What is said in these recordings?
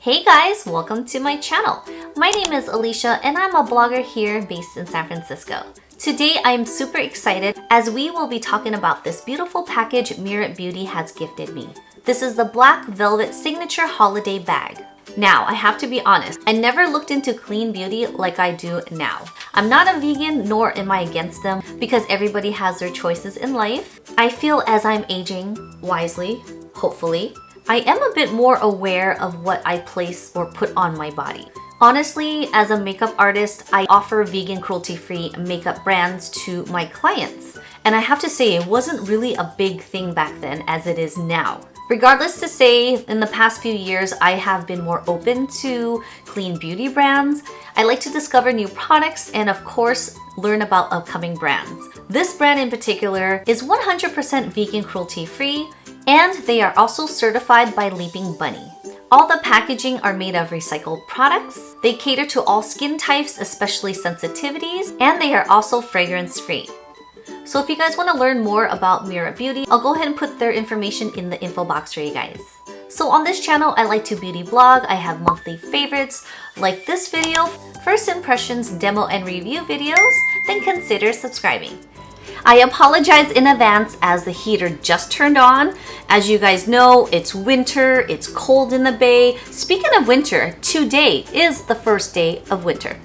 Hey guys, welcome to my channel. My name is Alicia and I'm a blogger here based in San Francisco. Today I'm super excited as we will be talking about this beautiful package Merit Beauty has gifted me. This is the Black Velvet Signature Holiday Bag. Now, I have to be honest, I never looked into clean beauty like I do now. I'm not a vegan, nor am I against them because everybody has their choices in life. I feel as I'm aging wisely, hopefully, I am a bit more aware of what I place or put on my body. Honestly, as a makeup artist, I offer vegan cruelty-free makeup brands to my clients. And I have to say, it wasn't really a big thing back then as it is now. Regardless to say, in the past few years, I have been more open to clean beauty brands. I like to discover new products and of course, learn about upcoming brands. This brand in particular is 100% vegan cruelty-free, and they are also certified by Leaping Bunny. All the packaging are made of recycled products. They cater to all skin types, especially sensitivities, and they are also fragrance-free. So if you guys want to learn more about Merit Beauty, I'll go ahead and put their information in the info box for you guys. So on this channel, I like to beauty blog. I have monthly favorites like this video, first impressions, demo and review videos, then consider subscribing. I apologize in advance as the heater just turned on. As you guys know, it's winter, it's cold in the Bay. Speaking of winter, today is the first day of winter.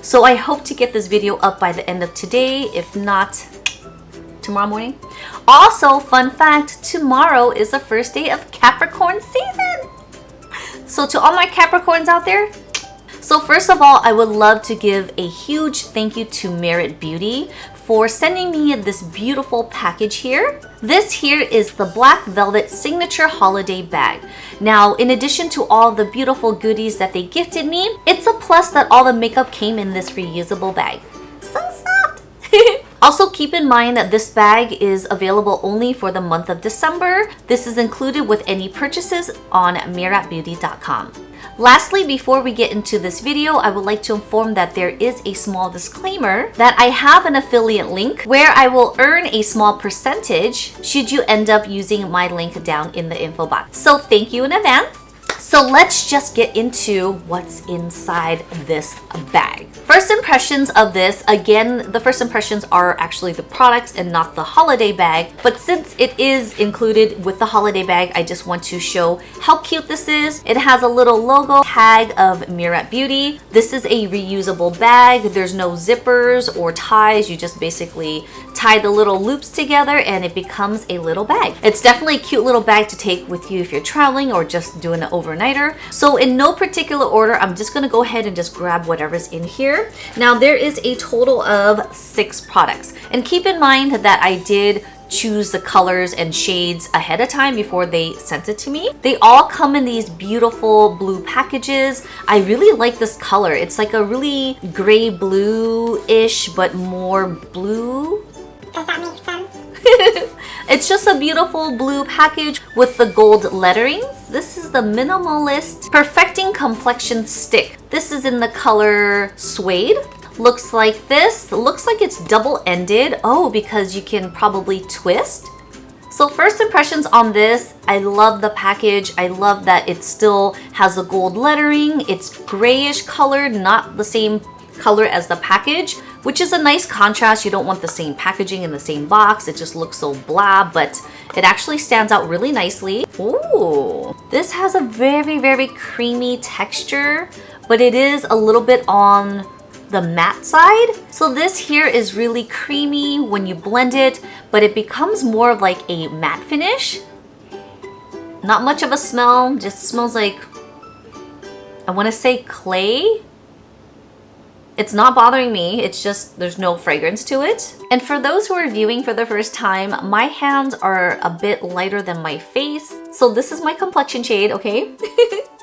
So I hope to get this video up by the end of today, if not tomorrow morning. Also, fun fact, tomorrow is the first day of Capricorn season. So to all my Capricorns out there, so first of all, I would love to give a huge thank you to Merit Beauty for sending me this beautiful package here. This here is the Black Velvet Signature Holiday Bag. Now, in addition to all the beautiful goodies that they gifted me, it's a plus that all the makeup came in this reusable bag. So soft! Also, keep in mind that this bag is available only for the month of December. This is included with any purchases on meritbeauty.com. Lastly, before we get into this video, I would like to inform that there is a small disclaimer that I have an affiliate link where I will earn a small percentage should you end up using my link down in the info box. So thank you in advance. So let's just get into what's inside this bag. First impressions of this, again, the first impressions are actually the products and not the holiday bag. But since it is included with the holiday bag, I just want to show how cute this is. It has a little logo tag of Merit Beauty. This is a reusable bag. There's no zippers or ties. You just basically tie the little loops together and it becomes a little bag. It's definitely a cute little bag to take with you if you're traveling or just doing an overnighter. So in no particular order, I'm just gonna go ahead and just grab whatever's in here. Now there is a total of 6 products. And keep in mind that I did choose the colors and shades ahead of time before they sent it to me. They all come in these beautiful blue packages. I really like this color. It's like a really gray blue-ish, but more blue. Does that make sense? It's just a beautiful blue package with the gold letterings. This is the Minimalist Perfecting Complexion Stick. This is in the color Suede. Looks like this. Looks like it's double-ended. Oh, because you can probably twist. So first impressions on this, I love the package. I love that it still has the gold lettering. It's grayish colored, not the same color as the package, which is a nice contrast. You don't want the same packaging in the same box. It just looks so blah, but it actually stands out really nicely. Ooh, this has a very, very creamy texture, but it is a little bit on the matte side. So this here is really creamy when you blend it, but it becomes more of like a matte finish. Not much of a smell, just smells like, I want to say clay. It's not bothering me, it's just there's no fragrance to it. And for those who are viewing for the first time, my hands are a bit lighter than my face. So this is my complexion shade, okay?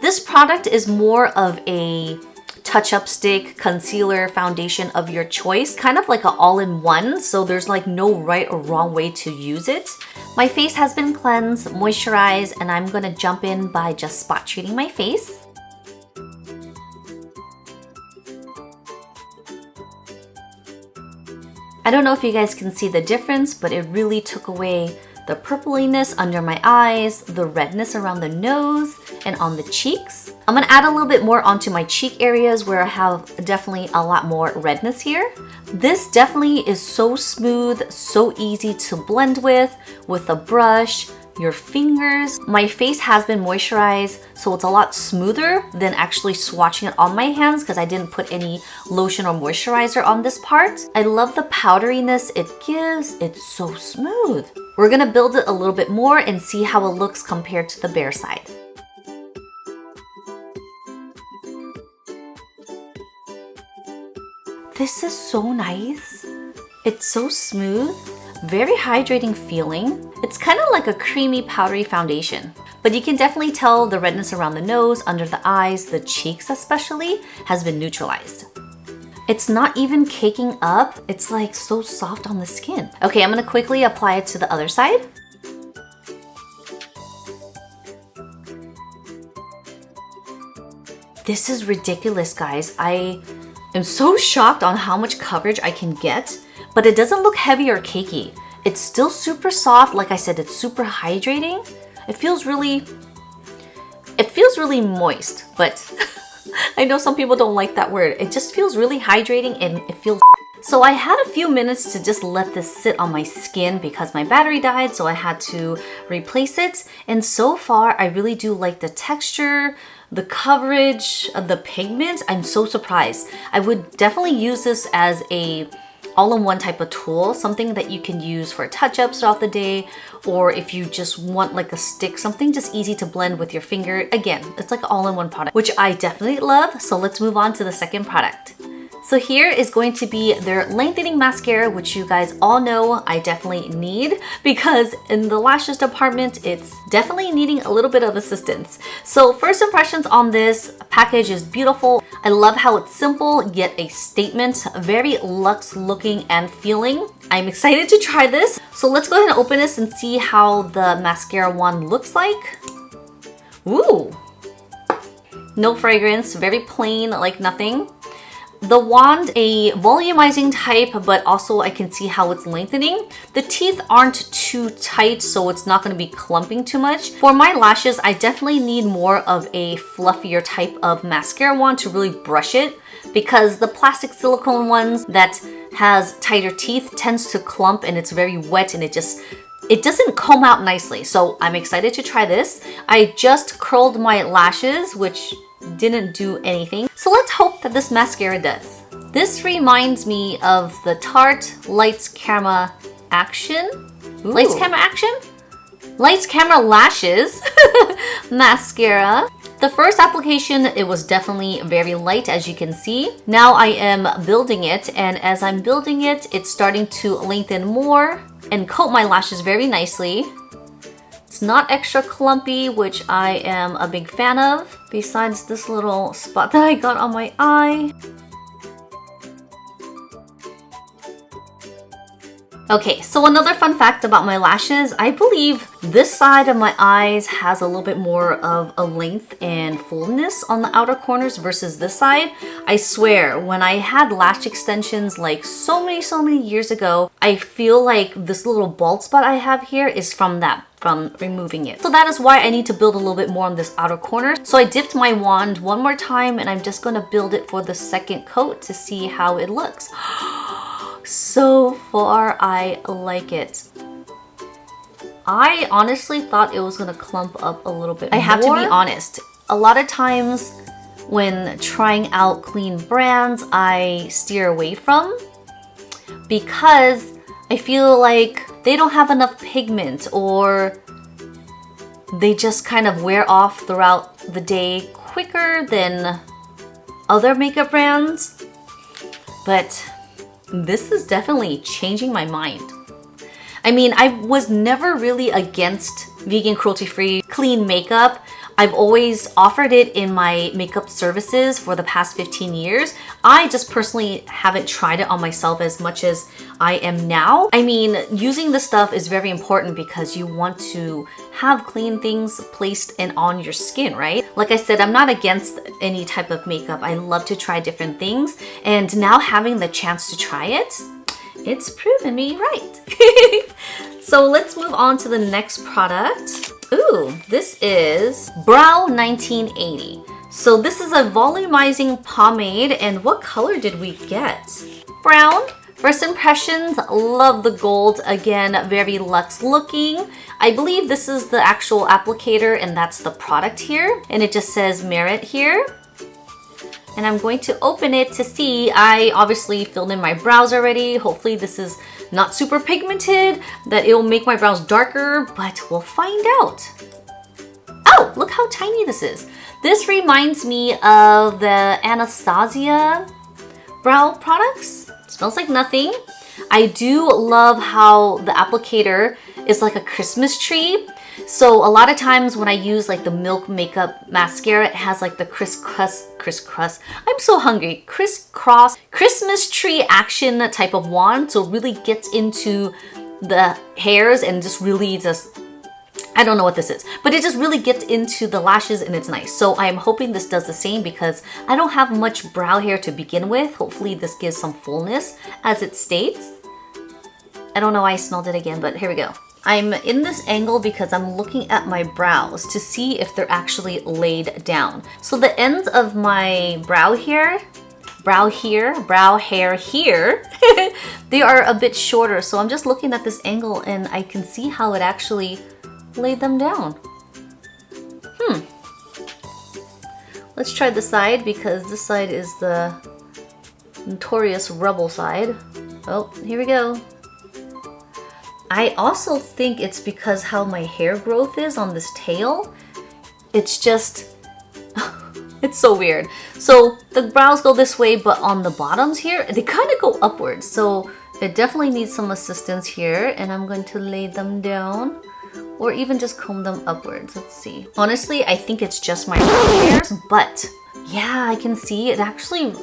This product is more of a touch-up stick, concealer, foundation of your choice, kind of like an all-in-one, so there's like no right or wrong way to use it. My face has been cleansed, moisturized, and I'm gonna jump in by just spot treating my face. I don't know if you guys can see the difference, but it really took away the purpliness under my eyes, the redness around the nose, and on the cheeks. I'm gonna add a little bit more onto my cheek areas where I have definitely a lot more redness here. This definitely is so smooth, so easy to blend with a brush, your fingers. My face has been moisturized, so it's a lot smoother than actually swatching it on my hands because I didn't put any lotion or moisturizer on this part. I love the powderiness it gives. It's so smooth. We're gonna build it a little bit more and see how it looks compared to the bare side. This is so nice. It's so smooth, very hydrating feeling. It's kind of like a creamy, powdery foundation, but you can definitely tell the redness around the nose, under the eyes, the cheeks especially, has been neutralized. It's not even caking up. It's like so soft on the skin. Okay, I'm gonna quickly apply it to the other side. This is ridiculous, guys. I am so shocked on how much coverage I can get, but it doesn't look heavy or cakey. It's still super soft. Like I said, it's super hydrating. It feels really moist, but I know some people don't like that word. It just feels really hydrating and it feels. So I had a few minutes to just let this sit on my skin because my battery died, so I had to replace it. And so far, I really do like the texture, the coverage, the pigment. I'm so surprised. I would definitely use this as a all-in-one type of tool, something that you can use for touch-ups throughout the day, or if you just want like a stick, something just easy to blend with your finger. Again, it's like an all-in-one product, which I definitely love. So let's move on to the second product. So here is going to be their lengthening mascara, which you guys all know I definitely need because in the lashes department, it's definitely needing a little bit of assistance. So first impressions on this package is beautiful. I love how it's simple, yet a statement, very luxe looking and feeling. I'm excited to try this. So let's go ahead and open this and see how the mascara wand looks like. Ooh, no fragrance, very plain, like nothing. The wand, a volumizing type, but also I can see how it's lengthening. The teeth aren't too tight, so it's not gonna be clumping too much. For my lashes, I definitely need more of a fluffier type of mascara wand to really brush it because the plastic silicone ones that has tighter teeth tends to clump and it's very wet and it doesn't comb out nicely. So I'm excited to try this. I just curled my lashes, which didn't do anything. So let's hope that this mascara does. This reminds me of the Tarte Lights Camera Action. Ooh. Lights Camera Action? Lights Camera Lashes mascara. The first application, it was definitely very light, as you can see. Now I am building it, and as I'm building it, it's starting to lengthen more and coat my lashes very nicely. It's not extra clumpy, which I am a big fan of, besides this little spot that I got on my eye. Okay, so another fun fact about my lashes, I believe this side of my eyes has a little bit more of a length and fullness on the outer corners versus this side. I swear, when I had lash extensions like so many years ago, I feel like this little bald spot I have here is from removing it. So that is why I need to build a little bit more on this outer corner. So I dipped my wand one more time and I'm just gonna build it for the second coat to see how it looks. So far, I like it. I honestly thought it was gonna clump up a little bit more. I have to be honest. A lot of times when trying out clean brands, I steer away from because I feel like they don't have enough pigment or they just kind of wear off throughout the day quicker than other makeup brands. But this is definitely changing my mind. I mean, I was never really against vegan, cruelty-free, clean makeup. I've always offered it in my makeup services for the past 15 years. I just personally haven't tried it on myself as much as I am now. I mean, using this stuff is very important because you want to have clean things placed and on your skin, right? Like I said, I'm not against any type of makeup. I love to try different things. And now having the chance to try it, it's proven me right. So let's move on to the next product. Ooh, this is Brow 1980. So this is a volumizing pomade, and what color did we get? Brown. First impressions, love the gold. Again, very luxe looking. I believe this is the actual applicator and that's the product here. And it just says Merit here. And I'm going to open it to see. I obviously filled in my brows already. Hopefully this is not super pigmented, that it will make my brows darker, but we'll find out. Oh, look how tiny this is. This reminds me of the Anastasia brow products. Smells like nothing. I do love how the applicator is like a Christmas tree. So a lot of times when I use like the Milk Makeup mascara, it has like the crisscross, I'm so hungry, crisscross Christmas tree action type of wand. So it really gets into the hairs and just really just, I don't know what this is, but it just really gets into the lashes and it's nice. So I'm hoping this does the same because I don't have much brow hair to begin with. Hopefully this gives some fullness as it states. I don't know why I smelled it again, but here we go. I'm in this angle because I'm looking at my brows to see if they're actually laid down. So the ends of my brow hair here, they are a bit shorter. So I'm just looking at this angle and I can see how it actually laid them down. Let's try this side because this side is the notorious rubble side. Oh, here we go. I also think it's because how my hair growth is on this tail. It's just, it's so weird. So the brows go this way, but on the bottoms here, they kind of go upwards. So it definitely needs some assistance here, and I'm going to lay them down or even just comb them upwards. Let's see. Honestly, I think it's just my hairs, but yeah, I can see it actually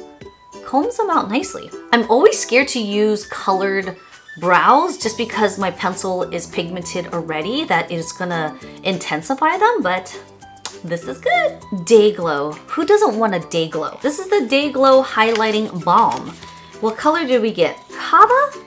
combs them out nicely. I'm always scared to use colored brows just because my pencil is pigmented already, that is gonna intensify them, but this is good. Day Glow. Who doesn't want a Day Glow? This is the Day Glow Highlighting Balm. What color did we get? Cava?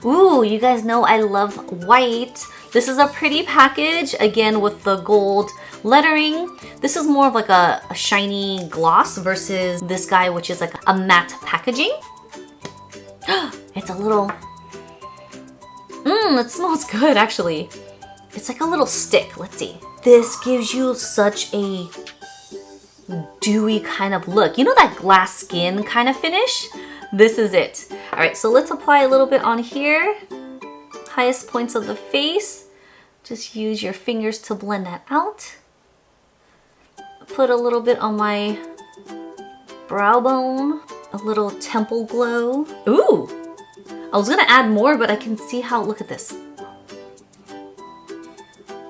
Ooh, you guys know I love white. This is a pretty package, again with the gold lettering. This is more of like a shiny gloss versus this guy, which is like a matte packaging. It's a little, it smells good actually. It's like a little stick. Let's see. This gives you such a dewy kind of look. You know that glass skin kind of finish? This is it. All right, so let's apply a little bit on here. Highest points of the face. Just use your fingers to blend that out. Put a little bit on my brow bone. A little temple glow. Ooh! I was gonna add more, but I can see how, look at this.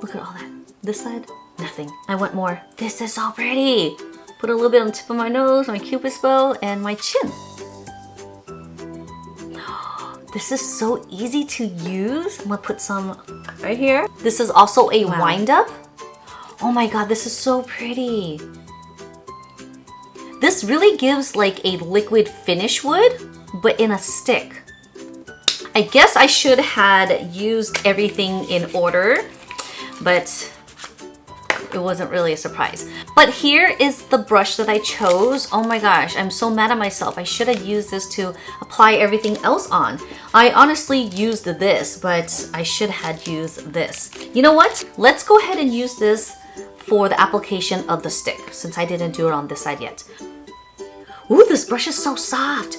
Look at all that. This side, nothing. I want more. This is so pretty. Put a little bit on the tip of my nose, my cupid's bow, and my chin. This is so easy to use. I'm gonna put some right here. This is also a wind up. Oh my God, this is so pretty. This really gives like a liquid finish would, but in a stick. I guess I should had used everything in order, but it wasn't really a surprise. But here is the brush that I chose. Oh my gosh, I'm so mad at myself. I should have used this to apply everything else on. I honestly used this, but I should have used this. You know what? Let's go ahead and use this for the application of the stick, since I didn't do it on this side yet. Ooh, this brush is so soft.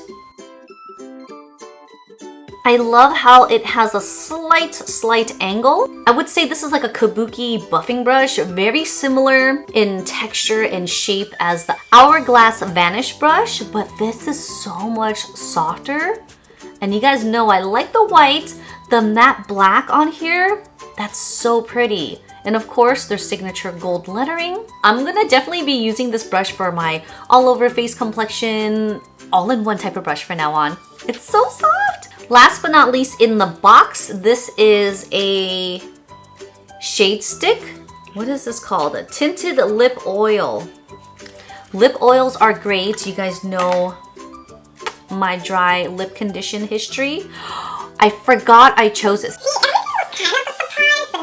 I love how it has a slight angle. I would say this is like a kabuki buffing brush, very similar in texture and shape as the Hourglass Vanish brush, but this is so much softer. And you guys know I like the white, the matte black on here. That's so pretty. And of course, their signature gold lettering. I'm gonna definitely be using this brush for my all over face complexion, all-in-one type of brush from now on. It's so soft. Last but not least in the box, this is a shade stick. What is this called? A tinted lip oil. Lip oils are great. You guys know my dry lip condition history. I forgot I chose this. See, everything was kind of a surprise, but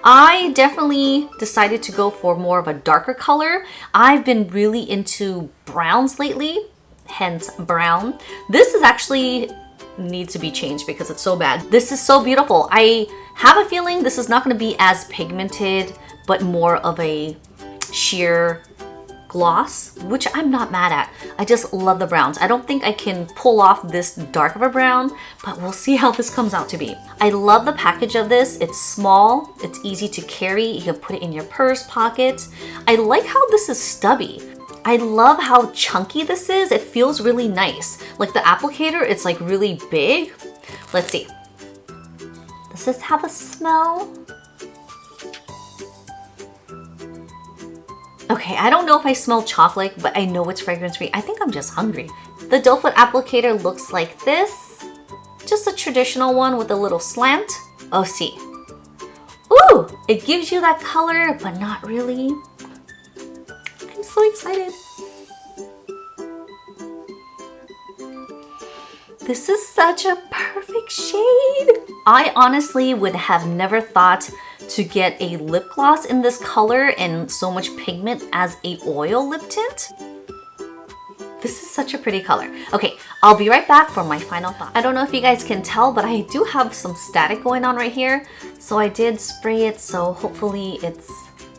I definitely decided to go for more of a darker color. I've been really into browns lately, hence brown. This is actually needs to be changed because it's so bad. This is so beautiful. I have a feeling this is not going to be as pigmented, but more of a sheer gloss, which I'm not mad at. I just love the browns. I don't think I can pull off this dark of a brown, but we'll see how this comes out to be. I love the package of this. It's small, it's easy to carry. You can put it in your purse pockets. I like how this is stubby. I love how chunky this is. It feels really nice. Like the applicator, it's like really big. Let's see. Does this have a smell? Okay, I don't know if I smell chocolate, but I know it's fragrance free. I think I'm just hungry. The doe foot applicator looks like this. Just a traditional one with a little slant. Oh, see. Ooh, it gives you that color, but not really. I'm so excited. This is such a perfect shade. I honestly would have never thought to get a lip gloss in this color and so much pigment as a oil lip tint. This is such a pretty color. Okay, I'll be right back for my final thought. I don't know if you guys can tell, but I do have some static going on right here. So I did spray it, so hopefully it's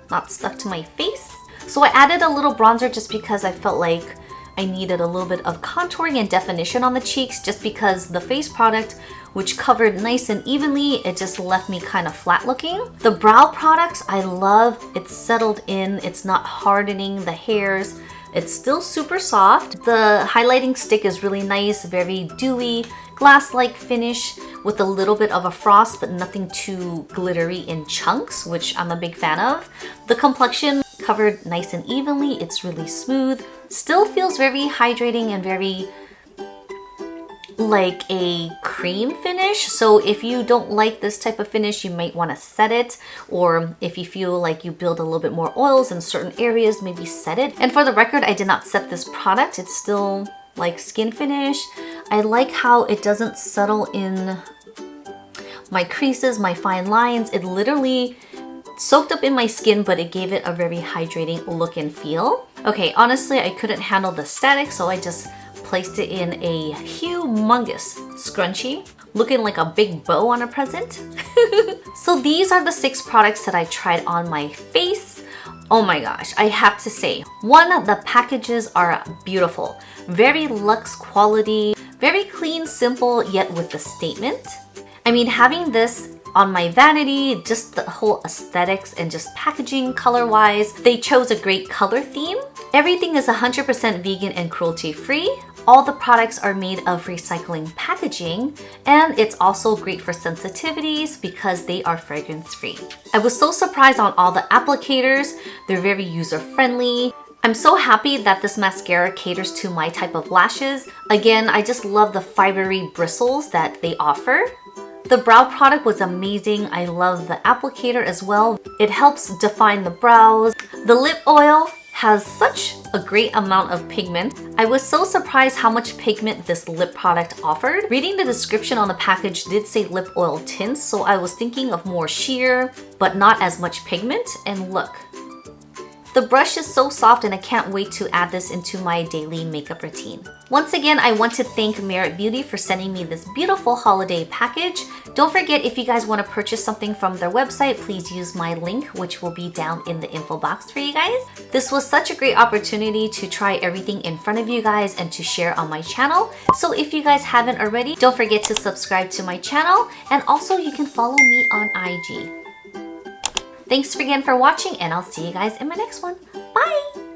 not stuck to my face. So I added a little bronzer just because I felt like I needed a little bit of contouring and definition on the cheeks, just because the face product, which covered nice and evenly, it just left me kind of flat looking. The brow products, I love. It's settled in. It's not hardening the hairs. It's still super soft. The highlighting stick is really nice, very dewy, glass-like finish with a little bit of a frost, but nothing too glittery in chunks, which I'm a big fan of. The complexion covered nice and evenly. It's really smooth. Still feels very hydrating and very like a cream finish. So if you don't like this type of finish, you might want to set it, or if you feel like you build a little bit more oils in certain areas, maybe set it. And for the record, I did not set this product. It's still like skin finish. I like how it doesn't settle in my creases, my fine lines. It literally soaked up in my skin, but it gave it a very hydrating look and feel. Okay, honestly, I couldn't handle the static, so I just placed it in a humongous scrunchie, looking like a big bow on a present. So these are the 6 products that I tried on my face. Oh my gosh, I have to say, one, the packages are beautiful. Very luxe quality, very clean, simple, yet with a statement. I mean, having this on my vanity, just the whole aesthetics and just packaging color-wise, they chose a great color theme. Everything is 100% vegan and cruelty-free. All the products are made of recycling packaging, and it's also great for sensitivities because they are fragrance-free. I was so surprised on all the applicators. They're very user-friendly. I'm so happy that this mascara caters to my type of lashes. Again, I just love the fibery bristles that they offer. The brow product was amazing. I love the applicator as well. It helps define the brows. The lip oil has such a great amount of pigment. I was so surprised how much pigment this lip product offered. Reading the description on the package did say lip oil tints, so I was thinking of more sheer, but not as much pigment. And look, the brush is so soft and I can't wait to add this into my daily makeup routine. Once again, I want to thank Merit Beauty for sending me this beautiful holiday package. Don't forget, if you guys want to purchase something from their website, please use my link, which will be down in the info box for you guys. This was such a great opportunity to try everything in front of you guys and to share on my channel. So if you guys haven't already, don't forget to subscribe to my channel, and also you can follow me on IG. Thanks again for watching, and I'll see you guys in my next one. Bye!